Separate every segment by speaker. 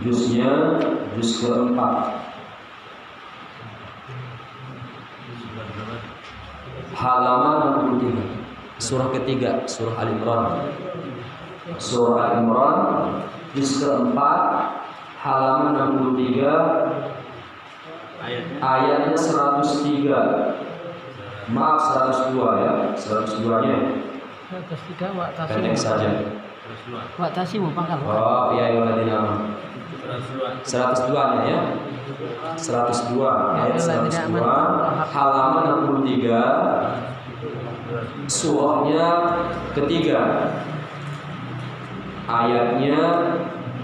Speaker 1: Juznya juz keempat, halaman 63, surah ketiga, surah Al-Imran. Surah Al-Imran juz keempat, halaman 63, ayatnya 103. Maaf 102 ya, 102-nya.
Speaker 2: 103
Speaker 1: Pendek saja.
Speaker 2: Wak tasimu pangkal.
Speaker 1: Oh iya iya ladina. 102-nya ya. 102 ayat 102 halaman 63, surahnya ketiga, ayatnya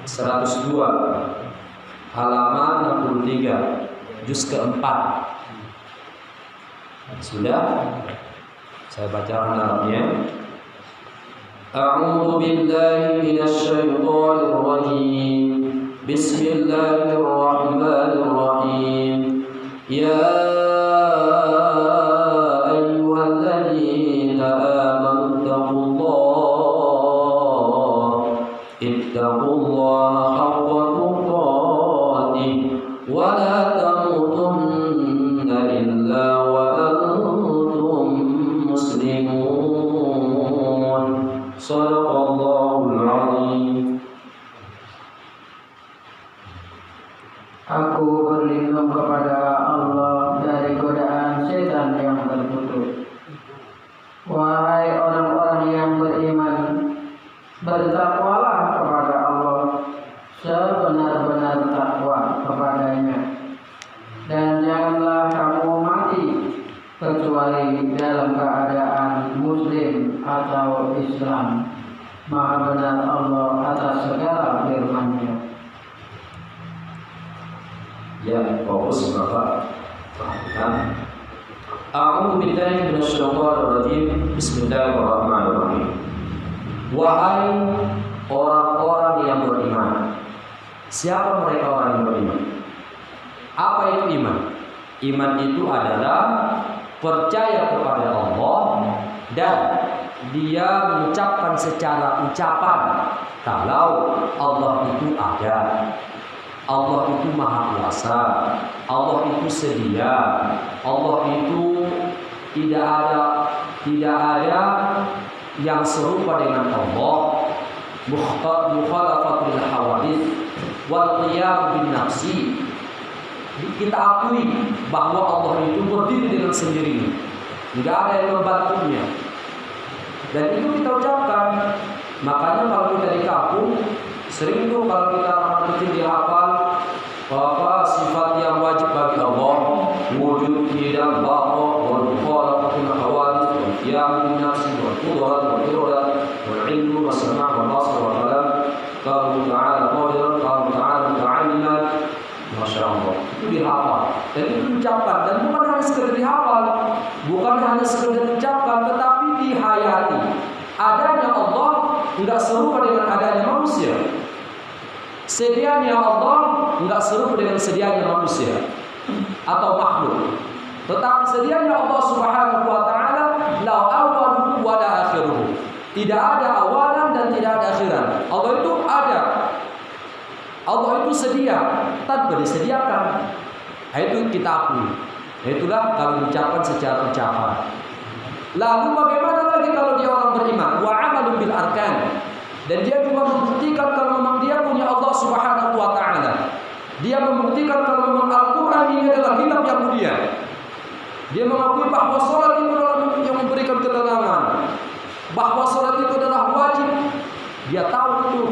Speaker 1: 102, halaman 63, juz keempat. Sudah? Saya bacakan Arabnya. A'udzu billahi minasy syaithanir rajim. Bismillahirrahmanirrahim. Ya ayyuhalladzina amanu ittaqullaha haqqa tuqatih wa la tamutunna illa wa antum muslimun. Shadaqallahul azim.
Speaker 2: Aku berlindung kepada Allah dari godaan setan yang terkutuk. Wahai orang-orang yang beriman, bertakwalah kepada Allah sebenar-benar takwa kepadanya, dan janganlah kamu mati kecuali dalam keadaan Muslim atau Islam. Maha benar Allah atas segala firman-Nya.
Speaker 1: Ya, fokus Bapak. Perhatikan. A'udzu billahi minasyaitonir rajim. Bismillahirrahmanirrahim. Wahai orang-orang yang beriman. Siapa mereka orang yang beriman? Apa itu iman? Iman itu adalah percaya kepada Allah dan dia mengucapkan secara ucapan kalau Allah itu ada. Allah itu maha kuasa, Allah itu sedia, Allah itu tidak ada yang serupa dengan Allah. Mukhalafatul hawadits wal qiyam bin nafsi. Kita akui bahwa Allah itu berdiri dengan sendirinya, tidak ada yang membantunya, dan itu kita ucapkan. Makanya kalau kita di kampung sering tuh kalau kita anak kecil dihafal apa sifat yang wajib bagi Allah, wujud, hidam, baqa, wal mukhalafatul hawadits wal qiyam bin nafsi wal qudrat wal iradah wal ilmu was sama' wal basar wal kalam. Qala ta'ala qadiran, qala ta'ala muta'alliman. Masya Allah, itu dihafal dan itu diucapkan, dan bukan hanya sekedar dihafal, bukan hanya sekedar diucapkan, tetapi dihayati. Adanya Allah enggak serupa dengan adanya manusia. Sedianya Allah enggak serupa dengan sedianya manusia atau makhluk. Tetapi sedianya Allah Subhanahu wa taala la awwaluhu wa la akhiruhu. Tidak ada awalan dan tidak ada akhiran. Allah itu ada. Allah itu sedia tanpa disediakan. Itu kita akui. Itulah kalau diucapkan secara ucapan. Lalu bagaimana lagi kalau dia orang beriman? Wa amalun bil arkan. Dan dia juga membuktikan kalau memang dia punya Allah Subhanahu wa taala. Dia membuktikan kalau memang Al-Qur'an ini adalah kitab yang mulia. Dia mengakui bahwa salat itu adalah yang memberikan ketenangan, bahwa salat itu adalah wajib. Dia tahu itu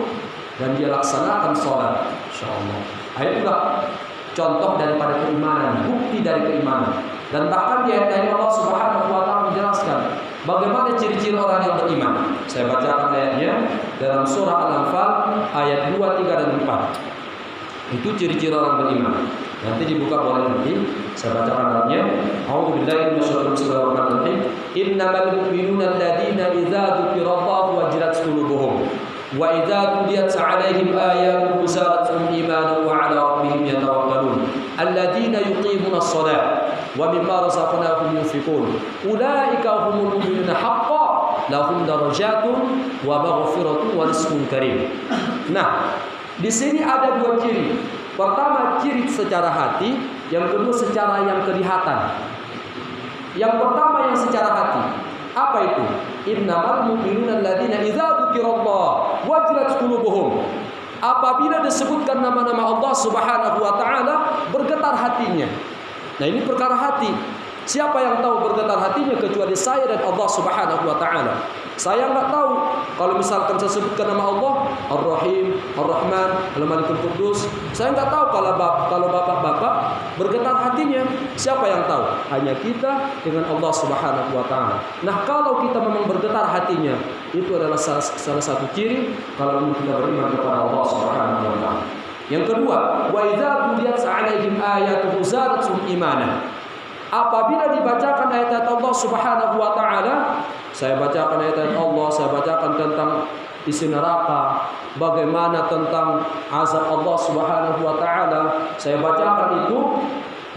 Speaker 1: dan dia laksanakan salat. Insyaallah. Itulah contoh daripada keimanan, bukti dari keimanan. Dan bahkan di ayat ini Allah Subhanahu wa taala menjelaskan bagaimana ciri-ciri orang yang beriman. Saya bacakan ayatnya dalam surah Al-Anfal ayat 2, 3 dan 4. Itu ciri-ciri orang beriman. Nanti dibuka boleh nanti. Saya bacakan ayatnya. A'udzu billahi minasyaitonir rajim. Innamal mu'minuna alladziina idza dzukirallahu wajilat qulubuhum wa idza tuliyat 'alaihim ayatuhu zadatuhum imanan wa 'ala rabbihim yatawakkalun. Alladziina yuqimuna ash-shalata wa mimma razaqnahum yunfiqun. Ulaika humul mu'minuna haqqan lahum darajatun wa maghfiratun wa rizqun karim. Nah, Di sini ada dua ciri. Pertama ciri secara hati, yang kedua secara yang kelihatan. Yang pertama yang secara hati. Apa itu? Innamal mu'minuna alladzina idza dzukirallah wajilat qulubuhum. Apabila disebutkan nama-nama Allah Subhanahu wa taala, bergetar hatinya. Nah, ini perkara hati. Siapa yang tahu bergetar hatinya kecuali saya dan Allah Subhanahu wa taala. Saya enggak tahu. Kalau misalkan saya sebutkan nama Allah Ar-Rahim, Ar-Rahman, Al-Malikul Quddus, saya enggak tahu kalau bapak-bapak bergetar hatinya. Siapa yang tahu? Hanya kita dengan Allah Subhanahu wa taala. Nah, kalau kita memang bergetar hatinya, itu adalah salah satu ciri kalau kita beriman kepada Allah Subhanahu wa taala. Yang kedua, wa idza tuliyat 'alaihim ayatuhu zadatuhum imana. Apabila dibacakan ayat-ayat Allah Subhanahu wa taala, saya bacakan ayat-ayat Allah, saya bacakan tentang isi neraka, bagaimana tentang azab Allah Subhanahu wa taala, saya bacakan itu,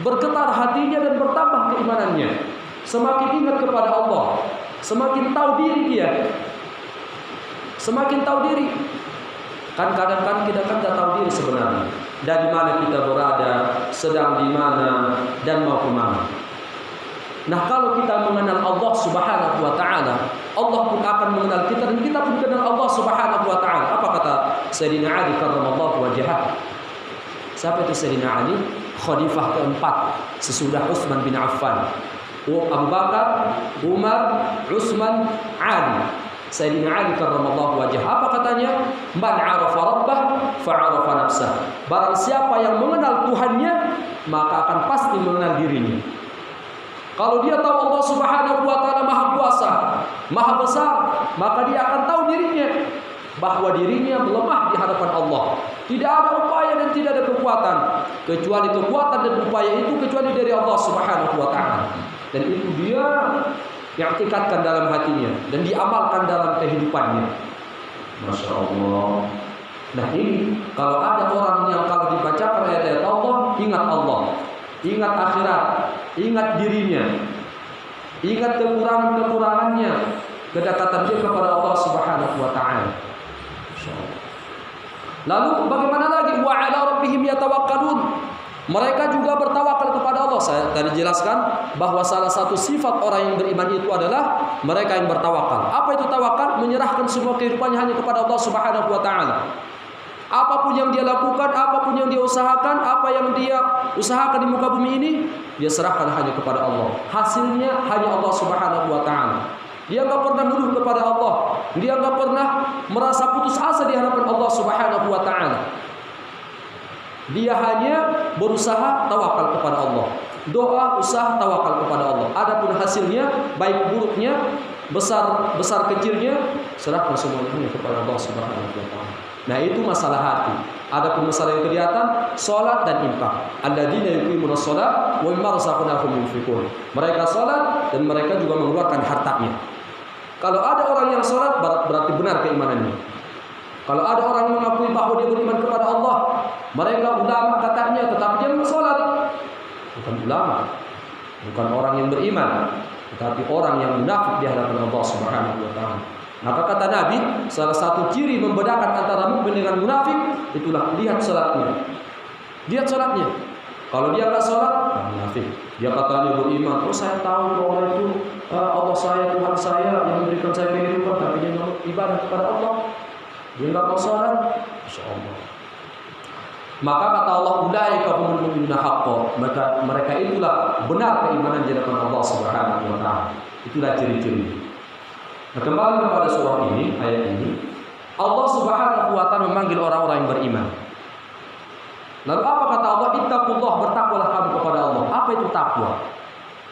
Speaker 1: bergetar hatinya dan bertambah keimanannya. Semakin ingat kepada Allah, semakin tahu diri dia. Semakin tahu diri. Kan kadang-kadang kita kan tidak tahu diri sebenarnya. Dari mana kita berada, sedang di mana, dan mau kemana. Nah, kalau kita mengenal Allah Subhanahu wa taala, Allah pun akan mengenal kita dan kita pun kenal Allah Subhanahu wa taala. Apa kata Sayyidina Ali karramallahu wajhah? Siapa itu Sayyidina Ali? Khalifah keempat sesudah Utsman bin Affan. Abu Bakar, Umar, Utsman, Ali. Sayyidina Ali karramallahu wajhah. Apa katanya? Man 'arafa rabbah fa'arafa nafsah. Barang siapa yang mengenal Tuhannya, maka akan pasti mengenal dirinya. Kalau dia tahu Allah Subhanahu wa taala Maha Kuasa, Maha Besar, maka dia akan tahu dirinya bahwa dirinya melemah di hadapan Allah. Tidak ada upaya dan tidak ada kekuatan, kecuali kekuatan dan upaya itu kecuali dari Allah Subhanahu wa taala. Dan itu dia yang ikatkan dalam hatinya dan diamalkan dalam kehidupannya. Masya Allah. Nah, ini kalau ada orang yang kalau dibacakan ayat-ayat Allah, ingat Allah, ingat akhirat, ingat dirinya, ingat kekurangan-kekurangannya, kedekatan dia kepada Allah Subhanahu wa taala. Lalu bagaimana lagi? Wa 'ala rabbihim yatawakkalun. Mereka juga bertawakal kepada Allah. Saya tadi jelaskan bahwa salah satu sifat orang yang beriman itu adalah mereka yang bertawakal. Apa itu tawakal? Menyerahkan semua kehidupannya hanya kepada Allah Subhanahu wa taala. Apapun yang dia lakukan, apapun yang dia usahakan, apa yang dia usahakan di muka bumi ini, dia serahkan hanya kepada Allah. Hasilnya hanya Allah Subhanahu wa taala. Dia enggak pernah mengeluh kepada Allah. Dia enggak pernah merasa putus asa di hadapan Allah Subhanahu wa taala. Dia hanya berusaha tawakal kepada Allah. Doa, usaha, tawakal kepada Allah. Adapun hasilnya, baik buruknya, besar kecilnya, serahkan semuanya kepada Allah Subhanahu wa taala. Nah, itu masalah hati. Adapun masalah yang kelihatan, salat dan infak. Alladzina yuqimuna shalah wa mimma razaqnahum yunfiqun. Mereka salat dan mereka juga mengeluarkan hartanya. Kalau ada orang yang salat berarti benar keimanannya. Kalau ada orang yang mengakui bahwa dia beriman kepada Allah, mereka ulama katanya, tetapi dia enggak salat. Bukan ulama, bukan orang yang beriman, tetapi orang yang munafik di hadapan Allah Subhanahu wa taala. Maka kata Nabi, salah satu ciri membedakan antara mukmin dengan munafik itulah lihat salatnya. Lihat salatnya. Kalau dia enggak salat, munafik. Dia katanya beriman, "Oh, saya tahu bahwa itu Allah saya, Tuhan saya yang memberikan saya kehidupan, tapi dia enggak ibadah kepada Allah." Dia enggak mau salat, insyaallah. Maka kata Allah, "Ulaika humul mu'minuna haqqan." Maka mereka itulah benar keimanan di hadapan Allah Subhanahu wa taala. Itulah ciri-ciri. Nah, kembali kepada surah ini, ayat ini, Allah Subhanahu wa taala memanggil orang-orang yang beriman. Lalu apa kata Allah? Ittaqullah, bertakwalah kamu kepada Allah. Apa itu takwa?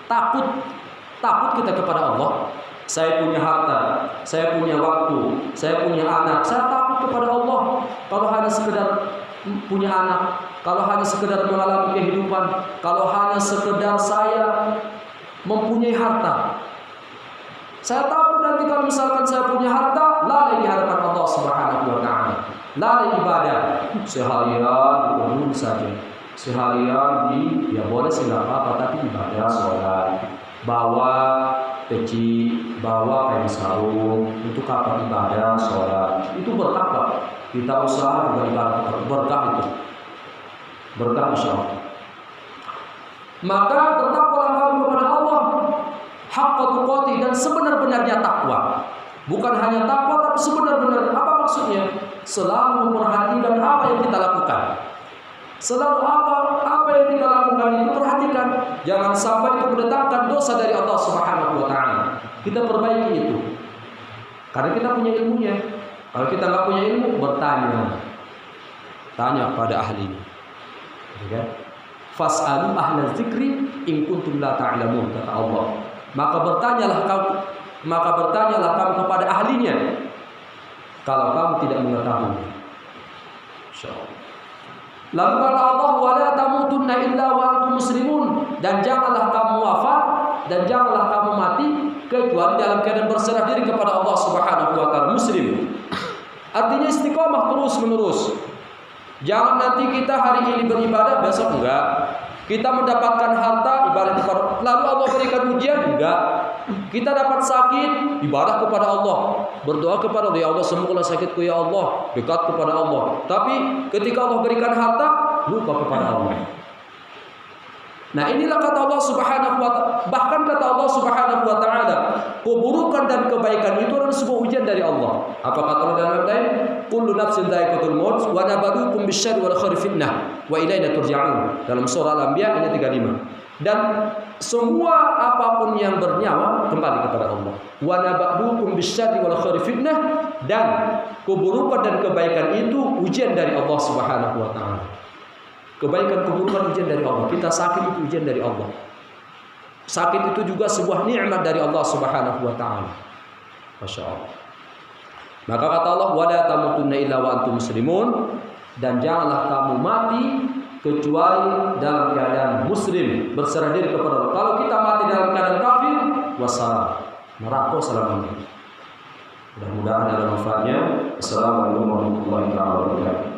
Speaker 1: Takut kita kepada Allah. Saya punya harta, saya punya waktu, saya punya anak, saya takut kepada Allah. Kalau hanya sekedar punya anak, kalau hanya sekedar mengalami kehidupan, kalau hanya sekedar saya mempunyai harta, saya takut nanti kalau misalkan saya punya harta, lalai di hadapan Allah Subhanahu wa taala, lalai ibadah, seharian di kebun saja, seharian di ya boleh sih nggak apa-apa, tapi ibadah sholat, bawa peci, bawa kain sarung, untuk apa ibadah sholat, itu bertakwa. kita usaha juga ibarat berkah itu. Berkah insyaallah. Maka bertakwalah kamu kepada Allah haqqa tuqatih, dan sebenar-benarnya takwa. Bukan hanya takwa tapi sebenar-benar. Apa maksudnya? Selalu memperhatikan apa yang kita lakukan. Selalu apa yang kita lakukan itu perhatikan. Jangan sampai itu mendatangkan dosa dari Allah Subhanahu wa taala. Kita perbaiki itu. Karena kita punya ilmunya. Kalau kita nggak punya ilmu, bertanya. Tanya pada ahlinya. Ya. Fas'alu ahla dzikri in kuntum la ta'lamun, kata Allah. Maka bertanyalah kamu kepada ahlinya kalau kamu tidak mengetahui. Insyaallah. Lalu kata Allah, wa la tamutunna illa wa antum muslimun, dan janganlah kamu wafat dan janganlah kamu mati kecuali dalam keadaan berserah diri kepada Allah Subhanahu wa taala, muslim. Artinya istiqomah terus menerus. Jangan nanti kita hari ini beribadah, besok enggak. Kita mendapatkan harta, ibadah kepada, lalu Allah berikan ujian, enggak. Kita dapat sakit, ibadah kepada Allah, berdoa kepada Allah, ya Allah sembuhkanlah sakitku ya Allah, dekat kepada Allah. Tapi ketika Allah berikan harta, lupa kepada Allah. Nah, inilah kata Allah Subhanahu wa taala. Bahkan kata Allah Subhanahu wa taala, keburukan dan kebaikan itu adalah sebuah ujian dari Allah. Apa kata Allah dalam ayat lain? Kullu nafsin dha'iqatul maut wa nabluukum bisyarri wal khairi fitnah wa ilaina turja'un. Dalam surah Al-Anbiya ayat 35. Dan semua apapun yang bernyawa kembali kepada Allah. Wa nabluukum bisyarri wal khairi fitnah, dan keburukan dan kebaikan itu ujian dari Allah Subhanahu wa taala. Kebaikan keburukan ujian dari Allah. Kita sakit itu ujian dari Allah. Sakit itu juga sebuah nikmat dari Allah Subhanahu wa taala. Masya Allah. Maka kata Allah, wa la tamutunna illa wa antum muslimun, dan janganlah kamu mati kecuali dalam keadaan muslim, berserah diri kepada Allah. Kalau kita mati dalam keadaan kafir, wassalam, neraka selamanya. Mudah-mudahan ada manfaatnya. Assalamualaikum warahmatullahi wabarakatuh.